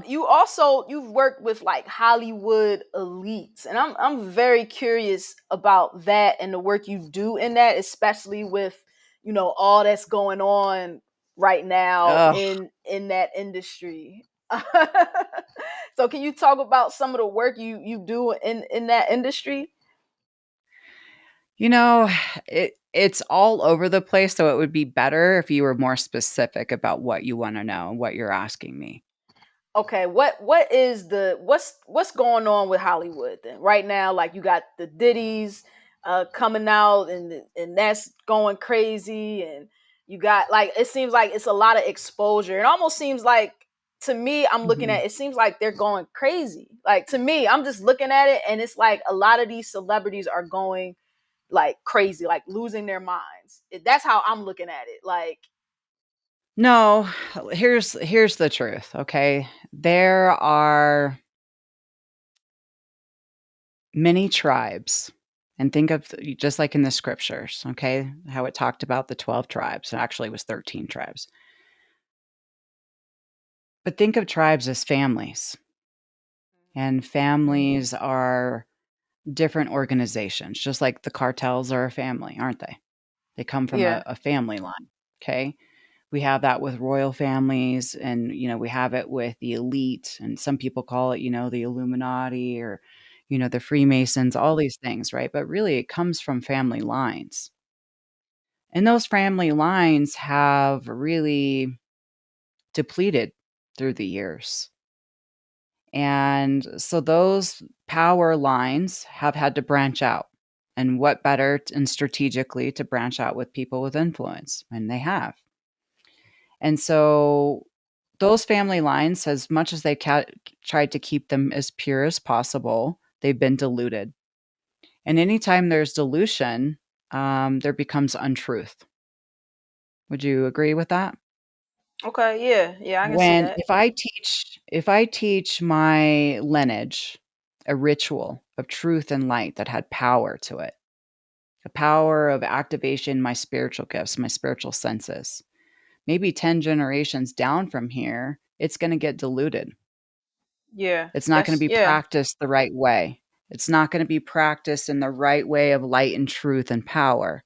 You've worked with like Hollywood elites, and I'm very curious about that and the work you do in that, especially with all that's going on right now Ugh. in that industry. So can you talk about some of the work you do in that industry? You know, it's all over the place, so it would be better if you were more specific about what you want to know, what you're asking me. Okay, what's going on with Hollywood then right now? Like you got the Diddy's coming out, and that's going crazy, and you got like it seems like it's a lot of exposure. It almost seems like to me, I'm looking Mhm. at it seems like they're going crazy. Like to me, I'm just looking at it, and it's like a lot of these celebrities are going like crazy, like losing their minds. That's how I'm looking at it. Like, No, here's the truth, okay? There are many tribes, and think of just like in the scriptures, okay? How it talked about the 12 tribes. Actually, it was 13 tribes. But think of tribes as families, and families are different organizations, just like the cartels are a family, aren't they? They come from yeah, a family line, okay? We have that with royal families, and, we have it with the elite, and some people call it, the Illuminati or, the Freemasons, all these things, right? But really, it comes from family lines. And those family lines have really depleted through the years. And so those power lines have had to branch out. And what better and strategically to branch out with people with influence? And they have. And so those family lines, as much as they tried to keep them as pure as possible, they've been diluted. And anytime there's dilution, there becomes untruth. Would you agree with that? okay, yeah, I can see When that. if I teach my lineage a ritual of truth and light that had power to it, the power of activation, my spiritual gifts, my spiritual senses, maybe 10 generations down from here, it's going to get diluted. Yeah, It's not going to that's be yeah. practiced the right way. It's not going to be practiced in the right way of light and truth and power.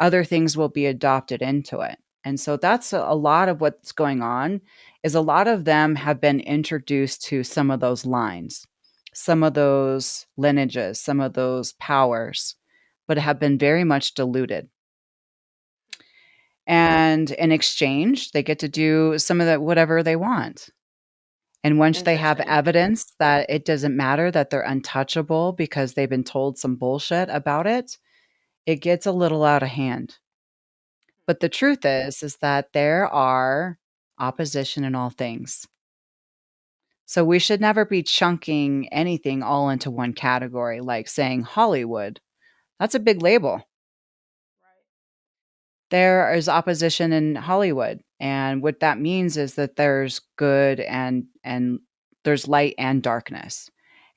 Other things will be adopted into it. And so that's a lot of what's going on is a lot of them have been introduced to some of those lines, some of those lineages, some of those powers, but have been very much diluted. And in exchange, they get to do some of that whatever they want. And once they have Interesting. evidence that it doesn't matter, that they're untouchable because they've been told some bullshit about it, it gets a little out of hand. But the truth is that there are opposition in all things. So we should never be chunking anything all into one category, like saying Hollywood. That's a big label. Right. There is opposition in Hollywood, and what that means is that there's good and there's light and darkness.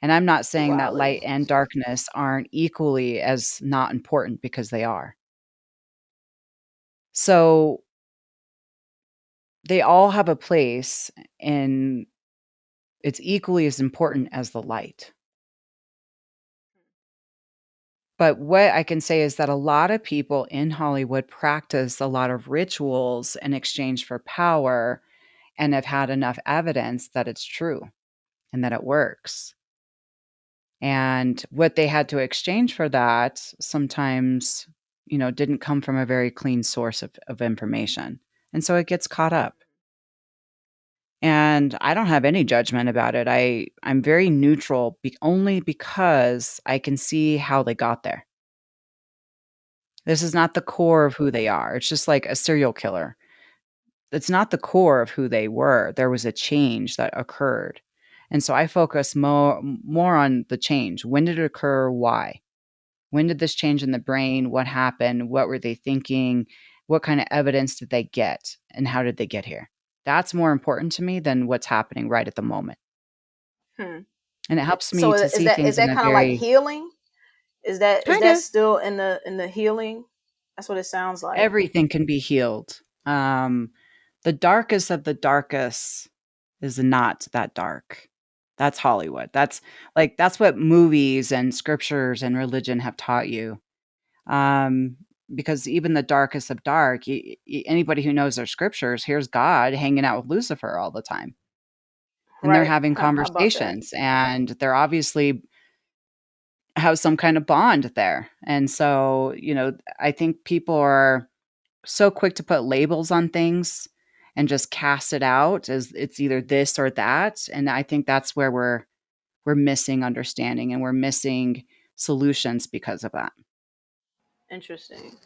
And I'm not saying that Duality. light and darkness aren't equally as not important, because they are. So they all have a place, and it's equally as important as the light. But what I can say is that a lot of people in Hollywood practice a lot of rituals in exchange for power, and have had enough evidence that it's true and that it works. And what they had to exchange for that sometimes, didn't come from a very clean source of information. And so it gets caught up. And I don't have any judgment about it. I'm very neutral, only because I can see how they got there. This is not the core of who they are. It's just like a serial killer. It's not the core of who they were. There was a change that occurred. And so I focus more on the change. When did it occur? Why? When did this change in the brain? What happened? What were they thinking? What kind of evidence did they get? And how did they get here? That's more important to me than what's happening right at the moment. Hmm. And it helps So me to is see that is things in that a kind of like very healing? Is kind that of still in the healing? That's what it sounds like. everything can be healed. The darkest of the darkest is not that dark. That's Hollywood. That's what movies and scriptures and religion have taught you. Um, because even the darkest of dark, anybody who knows their scriptures hears God hanging out with Lucifer all the time. And they're Right. having How about that? conversations, and they're obviously have some kind of bond there. And so, I think people are so quick to put labels on things and just cast it out as it's either this or that. And I think that's where we're missing understanding and we're missing solutions because of that. Interesting.